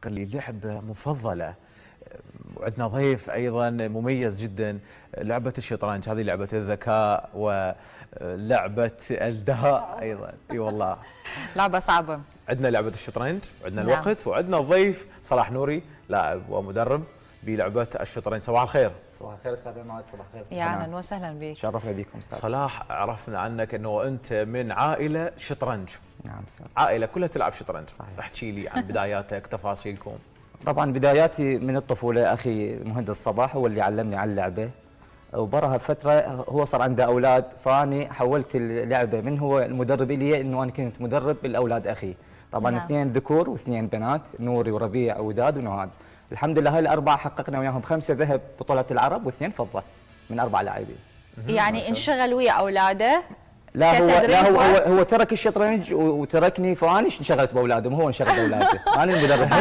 قال لي لعبة مفضلة، وعندنا ضيف أيضا مميز جدا، لعبة الشطرنج. هذه لعبة الذكاء ولعبة الدهاء أيضا. اي والله لعبة صعبة. عندنا لعبة الشطرنج وعندنا نعم. الوقت وعندنا الضيف صلاح نوري، لاعب ومدرب بلعبة الشطرنج. صباح الخير. صباح الخير استاذ عماد. صباح الخير. يا اهلا وسهلا بك. شرفنا بكم استاذ صلاح، عرفنا عنك انه انت من عائلة شطرنج. نعم استاذ. عائلة كلها تلعب شطرنج. صحيح. احكي لي عن بداياتك، تفاصيلكم. طبعا بداياتي من الطفوله، اخي مهندس صباح هو اللي علمني على اللعبه، وبرها فتره هو صار عنده اولاد، فاني حولت اللعبه من هو المدرب لي انه انا كنت مدرب الاولاد اخي. طبعا نعم. 2 ذكور و2 بنات، نوري وربيع ووداد ونهاد. الحمد لله هاي الاربعه حققنا وياهم 5 ذهب بطوله العرب و2 فضه من 4 لاعبين. يعني انشغل ويا اولاده. لا هو كتدريب لا هو ترك الشطرنج وتركني، فاني انشغلت باولاده، مو هو انشغل باولاده. انا المدرب.